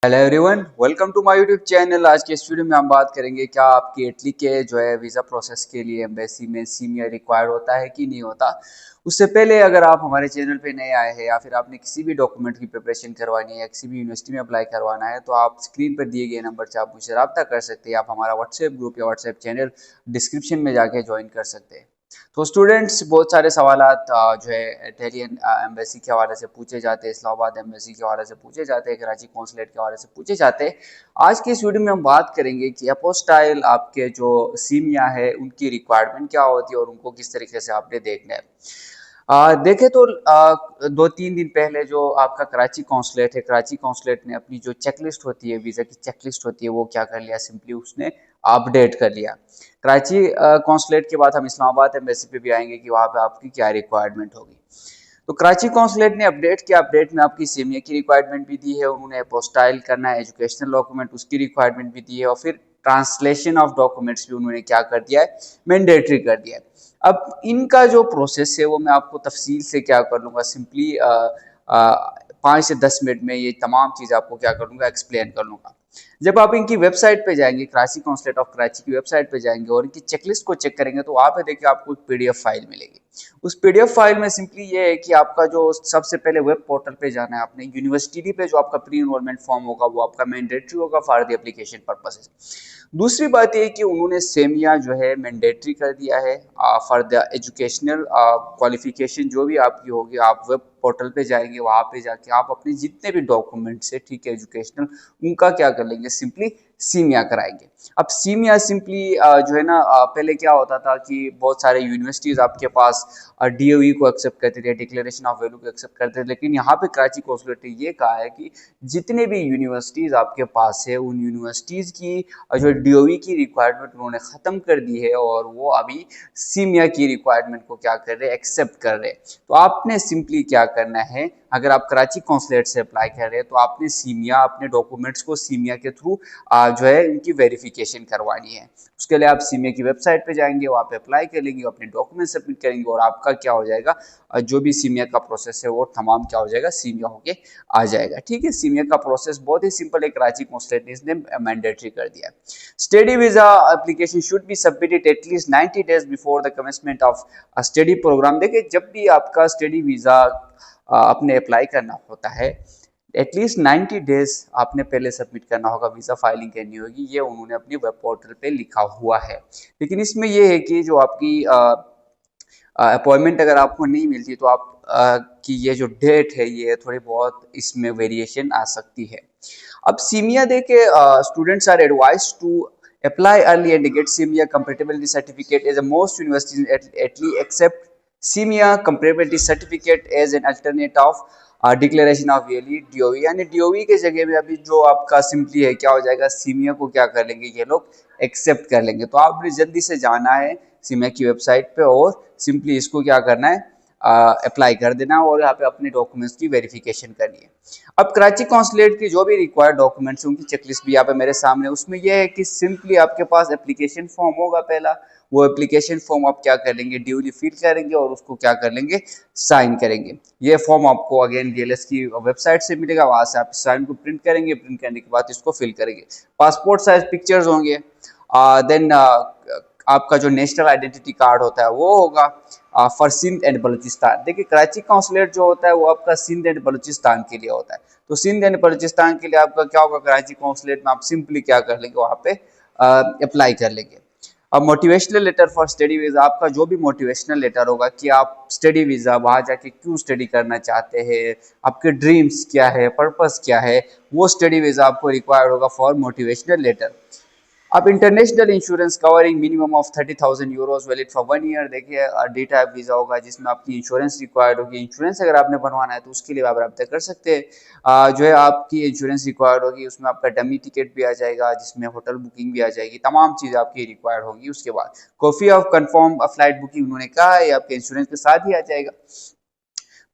Hello everyone, welcome to my YouTube channel. आज के इस वीडियो में हम बात करेंगे क्या आपकी इटली के जो है वीज़ा प्रोसेस के लिए एम्बेसी में सीमिया रिक्वायर्ड होता है कि नहीं होता। उससे पहले अगर आप हमारे चैनल पे नए आए हैं या फिर आपने किसी भी डॉक्यूमेंट की प्रिपरेशन करवानी है या किसी भी यूनिवर्सिटी में अप्लाई करवाना है तो आप स्क्रीन पर दिए गए नंबर से आप मुझसे रब्ता कर सकते हैं। आप हमारा व्हाट्सएप ग्रुप या व्हाट्सएप चैनल डिस्क्रिप्शन में जाके ज्वाइन कर सकते हैं। तो स्टूडेंट्स बहुत सारे सवालात जो है इटालियन एम्बेसी के हवाले से पूछे जाते हैं, इस्लामाबाद एम्बेसी के हवाले से पूछे जाते हैं, कराची कौंसलेट के हवाले से पूछे जाते हैं। आज की इस वीडियो में हम बात करेंगे कि अपोस्टाइल आपके जो सीमिया है उनकी रिक्वायरमेंट क्या होती है और उनको किस तरीके से आपने देखना है। देखें तो 2-3 दिन पहले जो आपका कराची कौंसलेट है, कराची कौंसलेट ने अपनी जो चेकलिस्ट होती है, वीज़ा की चेकलिस्ट होती है, वो क्या कर लिया, सिंपली उसने अपडेट कर लिया। कराची कौंसलेट के बाद हम इस्लामाबाद एम्बेसी पे भी आएंगे कि वहाँ पे आपकी क्या रिक्वायरमेंट होगी। तो कराची कौंसलेट ने अपडेट किया, अपडेट में आपकी सीमिया की रिक्वायरमेंट भी दी है, उन्होंने अपोस्टाइल करना है, एजुकेशनल डॉक्यूमेंट उसकी रिक्वायरमेंट भी दी है और फिर ट्रांसलेशन ऑफ डॉक्यूमेंट्स भी उन्होंने क्या कर दिया है, मैंडेटरी कर दिया है। अब इनका जो प्रोसेस है वो मैं आपको तफसील से क्या कर लूँगा, सिंपली 5 से 10 मिनट में ये तमाम चीज़ आपको क्या कर लूँगा, एक्सप्लेन कर लूँगा। जब आप इनकी वेबसाइट पे जाएंगे, कराची कौंसलेट ऑफ कराची की वेबसाइट पे जाएंगे और इनकी चेकलिस्ट को चेक करेंगे तो वहाँ पे देखिए आपको एक पीडीएफ फाइल मिलेगी। उस पीडीएफ फाइल में सिंपली ये है कि आपका जो सबसे पहले वेब पोर्टल पे जाना है, आपने यूनिवर्सिटी पे जो आपका प्री इनरोलमेंट फॉर्म होगा वो आपका मैंडेटरी होगा फॉर द एप्लीकेशन पर्पसेस। दूसरी बात ये कि उन्होंने सेमिया जो है मैंडेटरी कर दिया है फॉर द एजुकेशनल क्वालिफिकेशन जो भी आपकी होगी। आप वेब पोर्टल पे जाएंगे, वहाँ पे जाके आप अपने जितने भी डॉक्यूमेंट्स है, ठीक है, एजुकेशनल, उनका क्या कर लेंगे, सिंपली सीमिया कराएंगे। अब सीमिया सिंपली जो है ना, पहले क्या होता था कि बहुत सारे यूनिवर्सिटीज़ आपके पास डीओई को एक्सेप्ट करते थे, डिक्लेरेशन ऑफ वैल्यू को एक्सेप्ट करते थे, लेकिन यहाँ पे कराची कौंसलेट ने ये कहा है कि जितने भी यूनिवर्सिटीज़ आपके पास है उन यूनिवर्सिटीज़ की जो डीओई की रिक्वायरमेंट उन्होंने ख़त्म कर दी है और वो अभी सीमिया की रिक्वायरमेंट को क्या कर रहे हैं, एक्सेप्ट कर रहे हैं। तो आपने सिंपली क्या करना है, अगर आप कराची कौंसलेट से अप्लाई कर रहे हैं तो आपने सीमिया, अपने डॉक्यूमेंट्स को सीमिया के थ्रू जो है उनकी वेरिफिकेशन करवानी है। उसके लिए आप सीमिया की वेबसाइट पे जाएंगे, वहाँ पे अप्लाई कर लेंगे, अपने डॉक्यूमेंट सबमिट करेंगे और आपका क्या हो जाएगा, जो भी सीमिया का प्रोसेस है वो तमाम क्या हो जाएगा, सीमिया होके आ जाएगा। ठीक है, सीमिया का प्रोसेस बहुत ही सिंपल है, कराची कौंसलेट ने इसने मैंडेटरी कर दिया। Study visa application should be submitted at least 90 days before the commencement of study program. देखिए, जब भी आपका स्टडी वीजा आपने अप्लाई करना होता है, एटलीस्ट 90 डेज आपने पहले सबमिट करना होगा, वीज़ा फाइलिंग करनी होगी, ये उन्होंने अपनी वेब पोर्टल पे लिखा हुआ है। लेकिन इसमें ये है कि जो आपकी अपॉइंटमेंट अगर आपको नहीं मिलती तो आप की ये जो डेट है ये थोड़ी बहुत इसमें वेरिएशन आ सकती है। अब सीमिया दे के students are advise to apply early and get CIMEA compatibility certificate as a most universities Italy accept CIMEA compatibility certificate as an alternate of declaration of value DOV. यानी डीओवी के जगह में अभी जो आपका सिंपली है क्या हो जाएगा, सीमिया को क्या कर लेंगे ये लोग, एक्सेप्ट कर लेंगे। तो आपने जल्दी से जाना है सीमिया की वेबसाइट पे और सिंपली इसको क्या करना है, अप्लाई कर देना और यहाँ पे अपने डॉक्यूमेंट्स की वेरिफिकेशन करनी है। अब कराची कौंसलेट की जो भी रिक्वायर्ड डॉक्यूमेंट्स उनकी चेकलिस्ट भी यहाँ पे मेरे सामने, उसमें यह है कि सिंपली आपके पास एप्लीकेशन फॉर्म होगा पहला, वो एप्लीकेशन फॉर्म आप क्या कर लेंगे, ड्यूली फिल करेंगे और उसको क्या कर लेंगे, साइन करेंगे। ये फॉर्म आपको अगेन डीएलएस की वेबसाइट से मिलेगा, वहां से आप साइन को प्रिंट करेंगे, प्रिंट करने के बाद इसको फिल करेंगे। पासपोर्ट साइज पिक्चर्स होंगे, देन आपका जो नेशनल आइडेंटिटी कार्ड होता है वो होगा फॉर सिंध एंड बलूचिस्तान। देखिए, कराची कौंसलेट जो होता है वो आपका सिंध एंड बलूचिस्तान के लिए होता है। तो सिंध एंड बलूचिस्तान के लिए आपका क्या होगा, कराची कौंसलेट में आप सिंपली क्या कर लेंगे, वहाँ पे अप्लाई कर लेंगे। अब motivational letter for study visa, आपका जो भी मोटिवेशनल लेटर होगा कि आप स्टडी वीज़ा वहाँ जाके क्यों स्टडी करना चाहते हैं, आपके ड्रीम्स क्या है, पर्पस क्या है, वो स्टडी वीज़ा आपको रिक्वायर्ड होगा फॉर मोटिवेशनल लेटर। अब international insurance covering minimum of 30,000 euros valid for 1 year. देखिए, डे टाइप वीज़ा होगा जिसमें आपकी इंश्योरेंस रिक्वायर्ड होगी। इंश्योरेंस अगर आपने बनवाना है तो उसके लिए आप रब्ता कर सकते हैं। जो है आपकी इंश्योरेंस रिक्वायर्ड होगी, उसमें आपका डमी टिकट भी आ जाएगा, जिसमें होटल बुकिंग भी आ जाएगी, तमाम चीज़ आपकी रिक्वायर्ड होगी। उसके बाद copy of confirm flight booking उन्होंने कहा है आपके इंश्योरेंस के साथ ही आ जाएगा।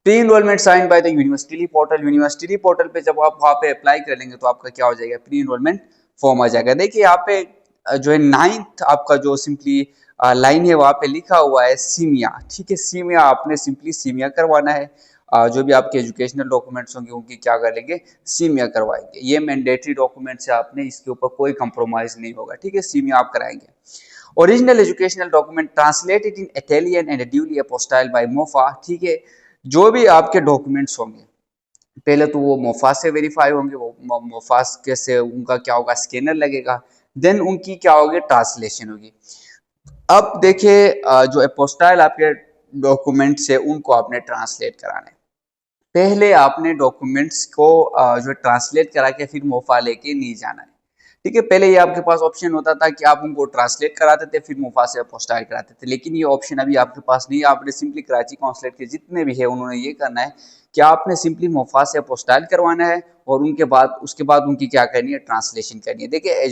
Pre enrolment sign by the university portal, university portal पे जब आप वहाँ पे अप्लाई कर लेंगे तो आपका क्या हो जाएगा, प्री इनरोलमेंट फॉर्म आ जाएगा। देखिए, यहाँ पे जो है नाइन्थ आपका जो सिंपली लाइन है वहाँ पे लिखा हुआ है सीमिया, ठीक है। सीमिया आपने सिंपली सीमिया करवाना है। जो भी आपके एजुकेशनल डॉक्यूमेंट्स होंगे उनकी क्या करेंगे, सीमिया करवाएंगे। ये मैंडेटरी डॉक्यूमेंट्स है, आपने इसके ऊपर कोई कंप्रोमाइज नहीं होगा, ठीक है। सीमिया आप कराएंगे। Original educational document translated in Italian and duly apostille by MOFA, ठीक है। जो भी आपके डॉक्यूमेंट्स होंगे पहले तो वो मोफा से वेरीफाई होंगे, वो मोफा के से उनका क्या होगा, स्कैनर लगेगा। देन उनकी क्या होगी, ट्रांसलेशन होगी। अब देखिए जो अपोस्टाइल आपके डॉक्यूमेंट्स है उनको आपने ट्रांसलेट कराना है। पहले आपने डॉक्यूमेंट्स को जो ट्रांसलेट करा के फिर मोफा लेके नहीं जाना है, ठीक है। पहले ये आपके पास ऑप्शन होता था कि आप उनको ट्रांसलेट कराते थे फिर मुफा से अपोस्टाइल कराते थे, लेकिन ये ऑप्शन अभी आपके पास नहीं है। आपने सिंपली कराची कॉन्सुलेट के जितने भी है उन्होंने ये करना है कि आपने सिंपली मुफा से अपोस्टाइल करवाना है और उसके बाद उनकी क्या करनी है, ट्रांसलेशन करनी है। देखिए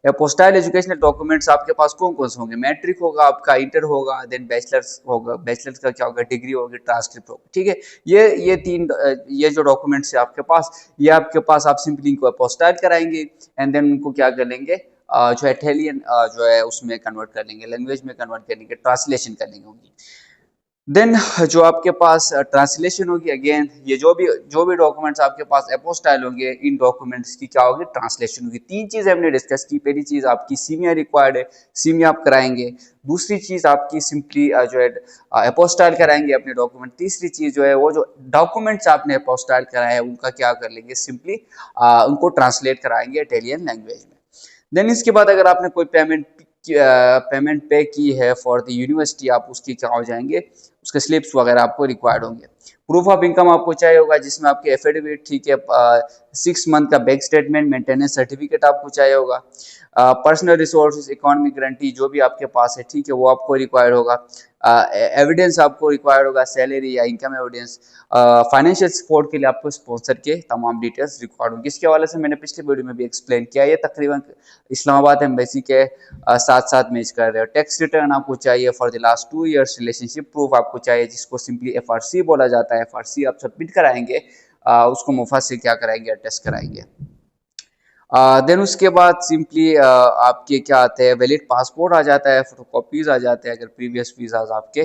अपोस्टाइल एजुकेशनल डॉक्यूमेंट्स आपके पास कौन कौन से होंगे, मैट्रिक होगा आपका, इंटर होगा, देन बैचलर्स होगा, बैचलर्स का क्या होगा, डिग्री होगी, ट्रांसक्रिप्ट होगा, ठीक है। ये तीन ये जो डॉक्यूमेंट्स है आपके पास, ये आपके पास आप सिंपली इनको अपोस्टाइल कराएंगे एंड देन उनको क्या कर लेंगे, जो इटालियन जो है उसमें कन्वर्ट कर लेंगे, लैंग्वेज में कन्वर्ट कर लेंगे, ट्रांसलेशन कर लेंगे उनकी। देन जो आपके पास ट्रांसलेशन होगी, अगेन ये जो भी डॉक्यूमेंट्स आपके पास अपोस्टाइल होंगे इन डॉक्यूमेंट्स की क्या होगी, ट्रांसलेशन होगी। तीन चीज हमने डिस्कस की। पहली चीज आपकी सीमिया रिक्वायर्ड है, सीमिया आप कराएंगे। दूसरी चीज आपकी सिंपली जो है अपोस्टाइल कराएंगे अपने डॉक्यूमेंट। तीसरी चीज जो है वो जो डॉक्यूमेंट्स आपने अपोस्टाइल कराए उनका क्या कर लेंगे, सिंपली उनको ट्रांसलेट कराएंगे इटालियन लैंग्वेज में। देन इसके बाद अगर आपने कोई पेमेंट पे की है फॉर द यूनिवर्सिटी, आप उसकी क्या हो जाएंगे, उसके स्लिप्स वगैरह आपको रिक्वायर्ड होंगे। प्रूफ ऑफ इनकम आपको चाहिए होगा जिसमें आपके एफिडेविट, ठीक है, 6 मंथ का बैंक स्टेटमेंट, मेंटेनेंस सर्टिफिकेट आपको चाहिए होगा। पर्सनल रिसोर्सेज, इकोनॉमिक गारंटी जो भी आपके पास है, ठीक है, वो आपको रिक्वायर्ड होगा। एविडेंस आपको रिक्वायर्ड होगा, सैलरी या इनकम एविडेंस। फाइनेंशियल सपोर्ट के लिए आपको स्पॉन्सर के तमाम डिटेल्स रिक्वायर्ड होंगे। इसके हवाले से मैंने पिछले वीडियो में भी एक्सप्लेन किया। ये तकरीबन इस्लामाबाद एम्बेसी के साथ साथ मैच कर रहे हो। टैक्स रिटर्न आपको चाहिए for the last 2 years, relationship proof आपको चाहिए जिसको सिंपली एफआरसी बोला जाता है। एफआरसी आप सबमिट कराएंगे, उसको मुफा से क्या कराएंगे, अटेस्ट कराएंगे। देन उसके बाद सिंपली आपके क्या आते हैं, वैलिड पासपोर्ट आ जाता है, फोटोकॉपीज आ जाते हैं अगर प्रीवियस वीजाज आपके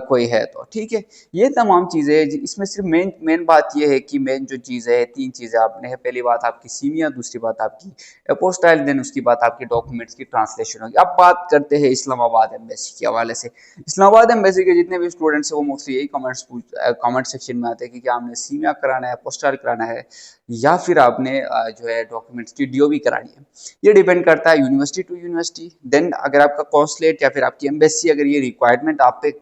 कोई है तो, ठीक है। ये तमाम चीज़ें, इसमें सिर्फ मेन बात ये है कि मेन जो चीज़ है, तीन चीज़ें आपने है। पहली बात आपकी सीमिया, दूसरी बात आपकी अपोस्टाइल, देन उसकी बात आपके डॉक्यूमेंट्स की ट्रांसलेशन होगी। अब बात करते हैं इस्लामाबाद एम्बेसी के हवाले से। इस्लामाबाद एम्बेसी के जितने भी स्टूडेंट्स हैं वो मोस्टली यही कमेंट सेक्शन में आते हैं कि क्या हमने सीमिया कराना है, अपोस्टाइल कराना है, या फिर आपने जो है डॉक्यूमेंट्स की डीओबी करानी है। ये डिपेंड करता है यूनिवर्सिटी टू यूनिवर्सिटी। देन अगर आपका कॉन्सुलेट या फिर आपकी एम्बेसी अगर ये रिक्वायरमेंट आप पे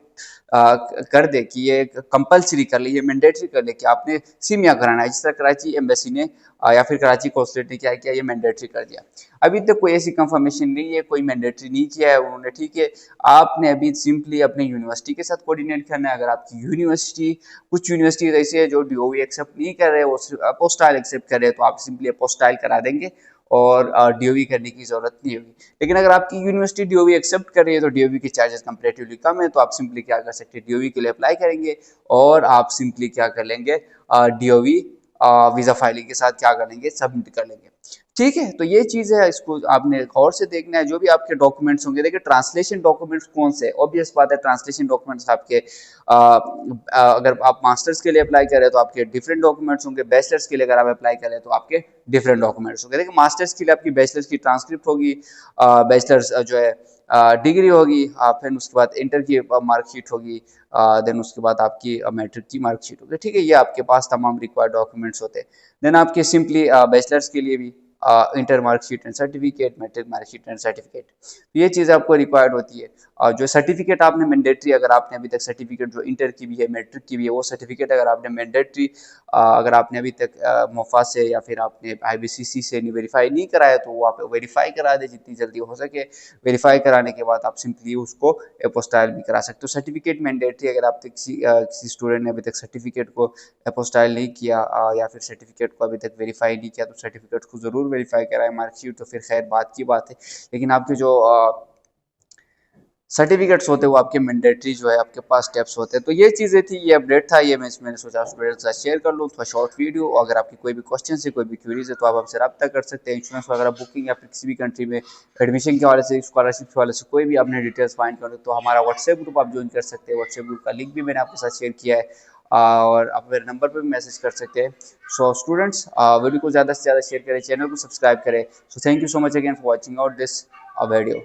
कर दे कि ये कंपलसरी कर ले, ये मैंडेटरी कर ले कि आपने सीमिया कराना है, जिस तरह कराची एम्बेसी ने या फिर कराची कॉन्सुलेट ने क्या किया, ये मैंडेटरी कर दिया। अभी तक कोई ऐसी कंफर्मेशन नहीं है, कोई मैंडेटरी नहीं किया है उन्होंने, ठीक है। आपने अभी सिंपली अपने यूनिवर्सिटी के साथ कोऑर्डिनेट करना है। अगर आपकी यूनिवर्सिटी, कुछ यूनिवर्सिटीज ऐसी है जो डीओवी एक्सेप्ट नहीं कर रहे, वो सिर्फ अपोस्टाइल एक्सेप्ट कर रहे हैं, तो आप सिंपली अपोस्टाइल करा देंगे और डीओवी करने की जरूरत नहीं होगी। लेकिन अगर आपकी यूनिवर्सिटी डीओवी एक्सेप्ट कर रही है तो डीओवी के चार्जेस कंपैरेटिवली कम है, तो आप सिंपली क्या कर सकते हैं, डीओवी के लिए अप्लाई करेंगे और आप सिंपली क्या कर लेंगे, डीओवी वीजा फाइलिंग के साथ क्या करेंगे, सबमिट कर लेंगे, ठीक है। तो ये चीज़ है, इसको आपने गौर से देखना है। जो भी आपके डॉक्यूमेंट्स होंगे, देखिए ट्रांसलेशन डॉक्यूमेंट्स कौन से, ऑब्वियस बात है ट्रांसलेशन डॉक्यूमेंट्स आपके अगर आप मास्टर्स के लिए अप्लाई करें तो आपके डिफरेंट डॉक्यूमेंट्स होंगे, बैचलर्स के लिए अगर आप अप्लाई करें तो आपके डिफरेंट डॉक्यूमेंट्स होंगे। देखिए मास्टर्स के लिए आपकी बैचलर्स की ट्रांसक्रिप्ट होगी, बैचलर्स जो है डिग्री होगी, फिर उसके बाद इंटर की मार्कशीट होगी, देन उसके बाद आपकी मैट्रिक की मार्कशीट होगी, ठीक है। ये आपके पास तमाम रिक्वायर्ड डॉक्यूमेंट्स होते हैं। देन आपके सिंपली बैचलर्स के लिए भी inter marksheet and certificate, matric marksheet and certificate, तो ये चीज़ आपको रिक्वायर्ड होती है। और जो सर्टिफिकेट आपने मैंडेटरी, अगर आपने अभी तक सर्टिफिकेट जो इंटर की भी है, मैट्रिक की भी है, वो सर्टिफिकेट अगर आपने मैंडेटरी अगर आपने अभी तक मोफा से या फिर आपने आईबीसीसी से वेरीफाई नहीं कराया तो वो आप वेरीफाई करा दें जितनी जल्दी हो सके। वेरीफाई कराने के बाद आप सिंपली उसको अपोस्टाइल भी करा सकते हो। सर्टिफिकेट मैंडेटरी, अगर आप किसी स्टूडेंट ने अभी तक सर्टिफिकेट को अपोस्टाइल नहीं किया या फिर सर्टिफिकेट को अभी तक वेरीफाई नहीं किया तो सर्टिफिकेट को ज़रूर वेरीफाई कराएं। मार्कशीट तो फिर खैर बात की बात है, लेकिन आपके जो सर्टिफिकेट्स होते हैं वो आपके मैंडेटरी जो है आपके पास स्टेप्स होते हैं। तो ये चीज़ें थी, ये अपडेट था, ये मैंने सोचा स्टूडेंट्स के साथ शेयर कर लूँ, थोड़ा शॉर्ट वीडियो। अगर आपकी कोई भी क्वेश्चन है, कोई भी क्वेरीज है, तो आप हमसे रब्ता कर सकते हैं। इंश्योरेंस वगैरह बुकिंग या फिर किसी भी कंट्री में एडमिशन के हवाले से, स्कॉलरशिप के हवाले से कोई भी आपने डिटेल्स फाइंड करो तो हमारा व्हाट्सएप ग्रुप आप ज्वाइन कर सकते हैं। व्हाट्सएप ग्रुप का लिंक भी मैंने आपके साथ शेयर किया है, और आप मेरे नंबर पर भी मैसेज कर सकते हैं। सो स्टूडेंट्स, वीडियो को ज़्यादा से ज़्यादा शेयर करें, चैनल को सब्सक्राइब करें। So thank you so much again for watching out this video.